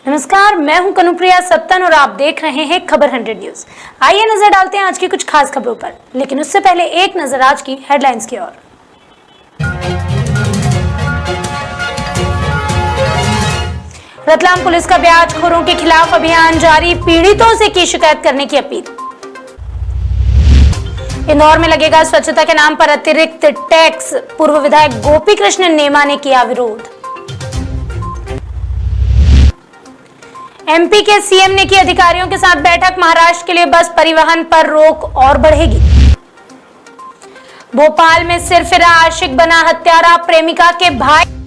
नमस्कार, मैं हूं कनुप्रिया सत्तन और आप देख रहे हैं खबर 100 न्यूज। आइए नजर डालते हैं आज की कुछ खास खबरों पर, लेकिन उससे पहले एक नजर आज की हेडलाइंस की ओर। रतलाम पुलिस का ब्याजखोरों के खिलाफ अभियान जारी, पीड़ितों से की शिकायत करने की अपील। इंदौर में लगेगा स्वच्छता के नाम पर अतिरिक्त टैक्स, पूर्व विधायक गोपी कृष्ण नेमा ने किया विरोध। एमपी के सीएम ने की अधिकारियों के साथ बैठक, महाराष्ट्र के लिए बस परिवहन पर रोक और बढ़ेगी। भोपाल में सिरफिरा आशिक बना हत्यारा, प्रेमिका के भाई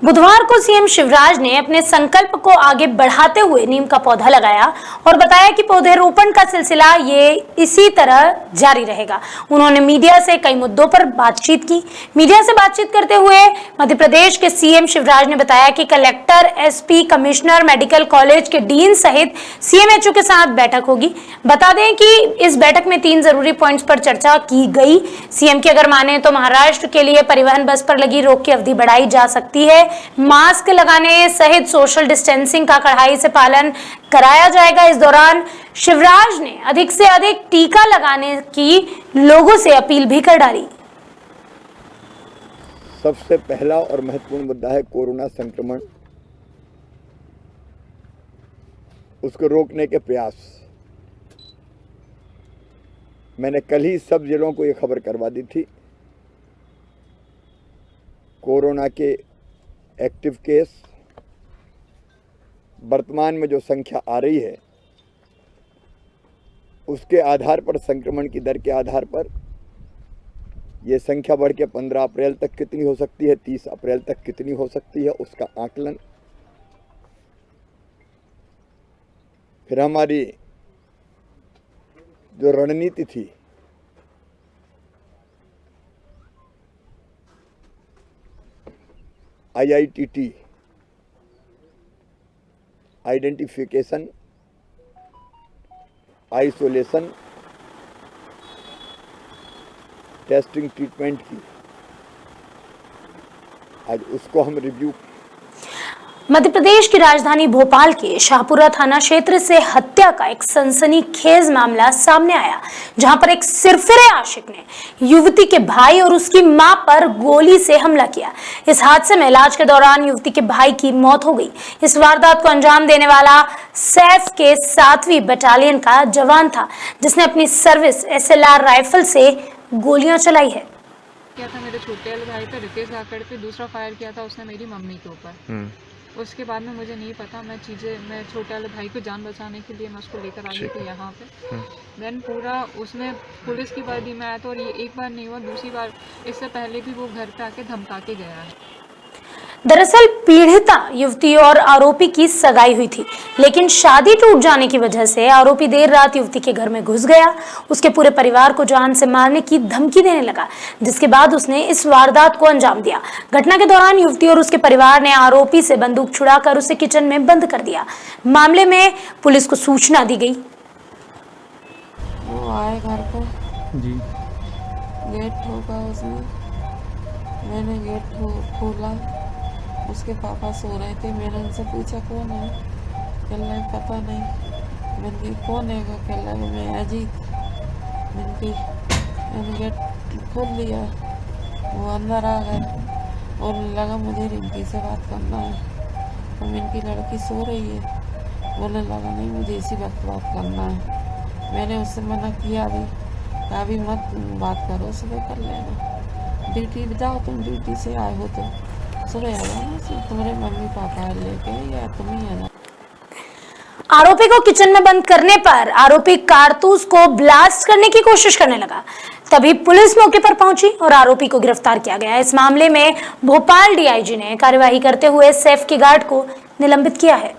बुधवार को सीएम शिवराज ने अपने संकल्प को आगे बढ़ाते हुए नीम का पौधा लगाया और बताया कि पौधेरोपण का सिलसिला ये इसी तरह जारी रहेगा। उन्होंने मीडिया से कई मुद्दों पर बातचीत की। मीडिया से बातचीत करते हुए मध्य प्रदेश के सीएम शिवराज ने बताया कि collector, SP, commissioner, medical college के डीन सहित सीएमएचओ के साथ बैठक होगी। बता दें कि इस बैठक में 3 जरूरी पॉइंट्स पर चर्चा की गई। सीएम की अगर माने तो महाराष्ट्र के लिए परिवहन बस पर लगी रोक की अवधि बढ़ाई जा सकती है। मास्क लगाने सहित सोशल डिस्टेंसिंग का कड़ाई से पालन कराया जाएगा। इस दौरान शिवराज ने अधिक से अधिक टीका लगाने की लोगों से अपील भी कर डाली। सबसे पहला और महत्वपूर्ण मुद्दा है कोरोना संक्रमण, उसको रोकने के प्रयास। मैंने कल ही सब जिलों को ये खबर करवा दी थी। कोरोना के एक्टिव केस वर्तमान में जो संख्या आ रही है उसके आधार पर, संक्रमण की दर के आधार पर ये संख्या बढ़ के 15 अप्रैल तक कितनी हो सकती है, 30 अप्रैल तक कितनी हो सकती है, उसका आकलन। फिर हमारी जो रणनीति थी, IITT, identification, isolation, testing, treatment की, आज उसको हम रिव्यू। मध्य प्रदेश की राजधानी भोपाल के शाहपुरा थाना क्षेत्र से हत्या का एक सनसनीखेज मामला सामने आया, जहां पर एक सिरफिरे आशिक ने युवती के भाई और उसकी मां पर गोली से हमला किया। इस हादसे में इलाज के दौरान युवती के भाई की मौत हो गई। इस वारदात को अंजाम देने वाला सैफ के 7वीं बटालियन का जवान था, जिसने अपनी सर्विस SLR राइफल से गोलियां चलाई है। किया था मेरे छोटे वाले भाई पे, रितेश गाकड़ पे। दूसरा फायर किया था उसने मेरी मम्मी के ऊपर। उसके बाद में मुझे नहीं पता, मैं छोटे वाले भाई को जान बचाने के लिए मैं उसको लेकर आ गई थी यहाँ पे। देन पूरा उसमें पुलिस की वर्दी में आया था, और ये एक बार नहीं हुआ, दूसरी बार इससे पहले भी वो घर पे आके धमका के गया है। दरअसल पीड़िता युवती और आरोपी की सगाई हुई थी, लेकिन शादी टूट जाने की वजह से आरोपी देर रात युवती के घर में घुस गया, उसके पूरे परिवार को जान से मारने की धमकी देने लगा, जिसके बाद उसने इस वारदात को अंजाम दिया। घटना के दौरान युवती और उसके परिवार ने आरोपी से बंदूक छुड़ाकर उसे किचन में बंद कर दिया। मामले में पुलिस को सूचना दी गई। वो आए घर पर जी, गेट ठोका उसने, मैंने गेट खोला, उसके पापा सो रहे थे। मैंने उनसे पूछा कौन है, कह रहे पता नहीं। मैंने कौन है, कह रहे मैं अजीत। मैंने गेट खोल दिया, वो अंदर आ गए और लगा मुझे रिंकी से बात करना है। तो इनकी लड़की सो रही है, बोलने लगा नहीं मुझे इसी वक्त बात करना है। मैंने उससे मना किया भी मत बात करो, सुबह कर लेना, ड्यूटी जाओ, तुम ड्यूटी से आए हो तो सुबह आ जाना, तुम्हारे मम्मी पापा लेके या तुम ही आ जाओ। आरोपी को किचन में बंद करने पर आरोपी कारतूस को ब्लास्ट करने की कोशिश करने लगा। तभी पुलिस मौके पर पहुंची और आरोपी को गिरफ्तार किया गया। इस मामले में भोपाल DIG ने कार्यवाही करते हुए सैफ के गार्ड को निलंबित किया है।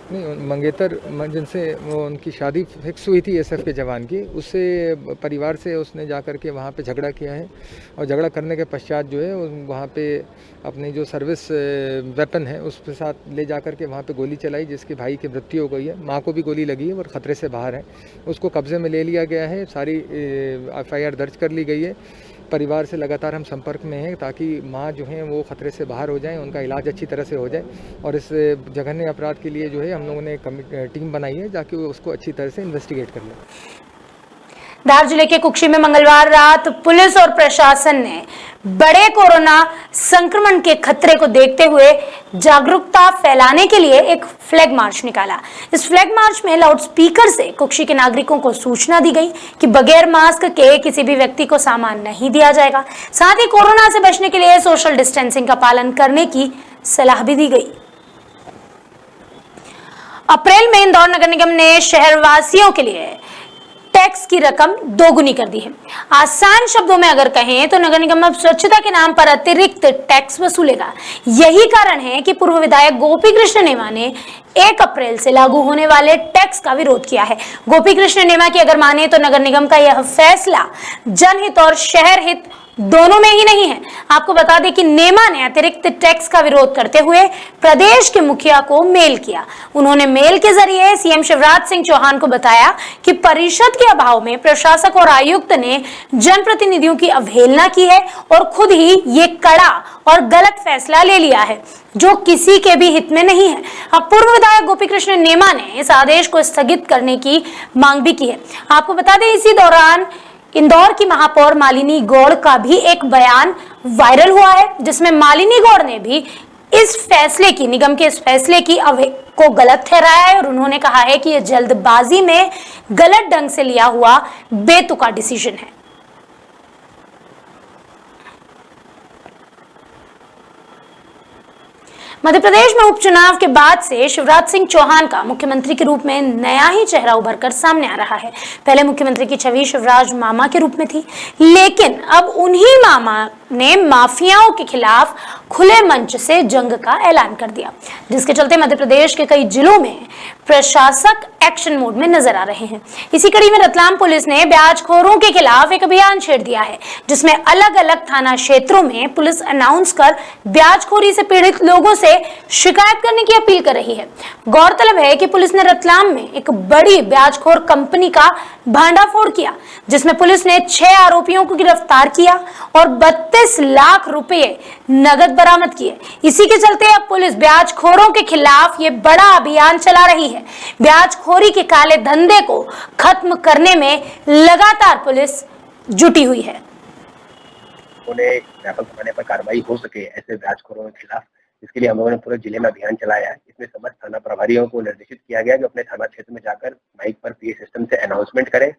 नहीं, मंगेतर जिनसे वो उनकी शादी फिक्स हुई थी एसएफ के जवान की, उससे परिवार से उसने जा कर के वहाँ पे झगड़ा किया है और झगड़ा करने के पश्चात जो है वहाँ पे अपनी जो सर्विस वेपन है उसके साथ ले जा कर के वहाँ पे गोली चलाई, जिसके भाई की मृत्यु हो गई है। माँ को भी गोली लगी है और ख़तरे से बाहर है। उसको कब्जे में ले लिया गया है, सारी FIR दर्ज कर ली गई है। परिवार से लगातार हम संपर्क में हैं ताकि माँ जो हैं वो ख़तरे से बाहर हो जाएं, उनका इलाज अच्छी तरह से हो जाए। और इस जघन्य अपराध के लिए जो है हम लोगों ने एक टीम बनाई है ताकि वो उसको अच्छी तरह से इन्वेस्टिगेट कर लें। धार जिले के कुक्षी में मंगलवार रात पुलिस और प्रशासन ने बड़े कोरोना संक्रमण के खतरे को देखते हुए जागरूकता फैलाने के लिए एक फ्लैग मार्च निकाला। इस फ्लैग मार्च में लाउड स्पीकर से कुक्षी के नागरिकों को सूचना दी गई कि बगैर मास्क के किसी भी व्यक्ति को सामान नहीं दिया जाएगा। साथ ही कोरोना से बचने के लिए सोशल डिस्टेंसिंग का पालन करने की सलाह भी दी गई। अप्रैल में इंदौर नगर निगम ने शहरवासियों के लिए टैक्स की रकम दोगुनी कर दी है। आसान शब्दों में अगर कहें तो नगर निगम अब स्वच्छता के नाम पर अतिरिक्त टैक्स वसूलेगा। यही कारण है कि पूर्व विधायक गोपी कृष्ण नेमा ने 1 अप्रैल से लागू होने वाले टैक्स का विरोध किया है। गोपी कृष्ण नेमा की अगर माने तो नगर निगम का यह फैसला जनहित और शहर हित दोनों में ही नहीं है। आपको बता दें कि नेमा ने अतिरिक्त टैक्स का विरोध करते हुए प्रदेश के मुखिया को मेल किया। उन्होंने मेल के जरिए सीएम शिवराज सिंह चौहान को बताया कि परिषद के अभाव में प्रशासक और आयुक्त ने जनप्रतिनिधियों की अवहेलना की है और खुद ही ये कड़ा और गलत फैसला ले लिया है जो किसी के भी हित में नहीं है। अब पूर्व विधायक गोपी कृष्ण नेमा ने इस आदेश को स्थगित करने की मांग भी की है। आपको बता दें इसी दौरान इंदौर की महापौर मालिनी गौड़ का भी एक बयान वायरल हुआ है, जिसमें मालिनी गौड़ ने भी इस फैसले की, निगम के इस फैसले की को गलत ठहराया है और उन्होंने कहा है कि यह जल्दबाजी में गलत ढंग से लिया हुआ बेतुका डिसीजन है। मध्य प्रदेश में उपचुनाव के बाद से शिवराज सिंह चौहान का मुख्यमंत्री के रूप में नया ही चेहरा उभर कर सामने आ रहा है। पहले मुख्यमंत्री की छवि शिवराज मामा के रूप में थी, लेकिन अब उन्हीं मामा ने माफियाओं के खिलाफ खुले मंच से जंग का ऐलान कर दिया, जिसके चलते मध्य प्रदेश के कई जिलों में प्रशासक एक्शन मोड में नजर आ रहे हैं। इसी कड़ी में रतलाम पुलिस ने ब्याजखोरों के खिलाफ एक अभियान छेड़ दिया है, जिसमें अलग अलग थाना क्षेत्रों में पुलिस अनाउंस कर ब्याजखोरी से पीड़ित लोगों से शिकायत करने की अपील कर रही है। गौरतलब है कि पुलिस ने रतलाम में एक बड़ी ब्याजखोर कंपनी का भांडाफोड़ किया, जिसमें पुलिस ने 6 आरोपियों को गिरफ्तार किया और 32 लाख रुपए नगद बरामद किए। इसी के चलते अब पुलिस ब्याजखोरों के खिलाफ ये बड़ा अभियान चला रही है। ब्याजखोरी के काले धंधे को खत्म करने में लगातार पुलिस जुटी हुई है। उन्हें व्यापक पैमाने पर कार्रवाई हो सके ऐसे ब्याजखोरों के खिलाफ, इसके लिए हम लोगों ने पूरे जिले में अभियान चलाया है। इसमें समस्त थाना प्रभारियों को निर्देशित किया गया कि अपने थाना क्षेत्र में जाकर माइक पर PA सिस्टम से अनाउंसमेंट करें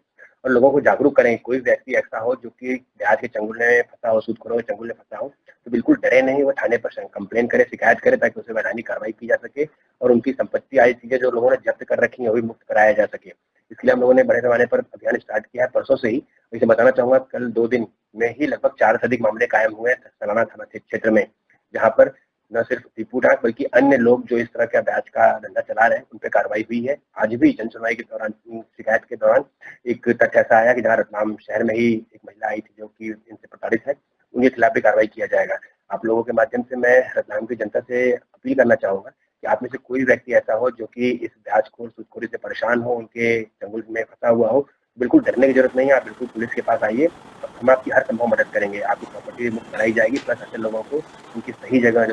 और लोगों को जागरूक करें। कोई व्यक्ति ऐसा हो जो कि ब्याज के चंगुल में फंसा हो, सूदखोरों के चंगुल में फंसा हो, तो बिल्कुल डरे नहीं, वो थाने पर कंप्लेन करे, शिकायत करे, ताकि उसे वैधानिक कार्रवाई की जा सके और उनकी संपत्ति आदि चीजें जो लोगों ने जब्त कर रखी है वो भी मुक्त कराया जा सके। इसलिए हम लोगों ने बड़े पैमाने पर अभियान स्टार्ट किया है परसों से ही। इसे बताना चाहूंगा, कल 2 दिन में ही लगभग 4 से अधिक मामले कायम हुए सलाना थाना क्षेत्र में, जहाँ पर न सिर्फ टीपू ठाक बल्कि अन्य लोग जो इस तरह का ब्याज का धंधा चला रहे हैं उन पर कार्रवाई हुई है। आज भी जन सुनवाई के दौरान, शिकायत के दौरान एक तथ्य ऐसा आया कि जहाँ रतलाम शहर में ही एक महिला आई थी जो कि इनसे प्रताड़ित है, उनके खिलाफ भी कार्रवाई किया जाएगा। आप लोगों के माध्यम से मैं रतलाम की जनता से अपील करना चाहूंगा कि आप में से कोई व्यक्ति ऐसा हो जो कि इस ब्याजखोर सूदखोरी से परेशान हो, उनके चंगुल में फंसा हुआ हो, बिल्कुल डरने की जरूरत नहीं है। आप बिल्कुल पुलिस के पास आइए, हम आपकी हर संभव मदद करेंगे। आपकी प्रॉपर्टी मुक्त कराई जाएगी, प्लस ऐसे लोगों को उनकी सही जगह।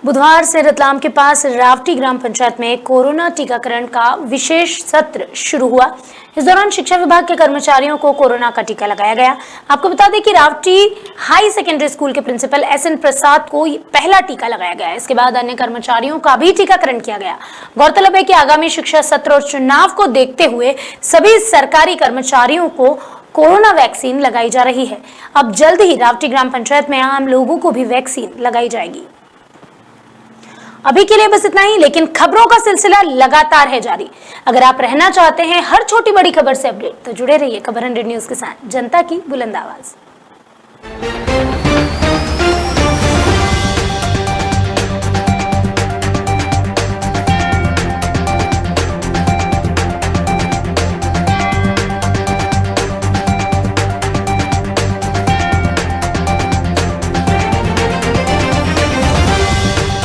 बुधवार से रतलाम के पास रावटी ग्राम पंचायत में कोरोना टीकाकरण का विशेष सत्र शुरू हुआ। इस दौरान शिक्षा विभाग के कर्मचारियों को कोरोना का टीका लगाया गया। आपको बता दें कि रावटी हाई सेकेंडरी स्कूल के प्रिंसिपल SN प्रसाद को पहला टीका लगाया गया। इसके बाद अन्य कर्मचारियों का भी टीकाकरण किया गया। गौरतलब है कि आगामी शिक्षा सत्र और चुनाव को देखते हुए सभी सरकारी कर्मचारियों को कोरोना वैक्सीन लगाई जा रही है। अब जल्द ही रावटी ग्राम पंचायत में आम लोगों को भी वैक्सीन लगाई जाएगी। अभी के लिए बस इतना ही, लेकिन खबरों का सिलसिला लगातार है जारी। अगर आप रहना चाहते हैं हर छोटी बड़ी खबर से अपडेट, तो जुड़े रहिए खबर 100 न्यूज के साथ, जनता की बुलंद आवाज।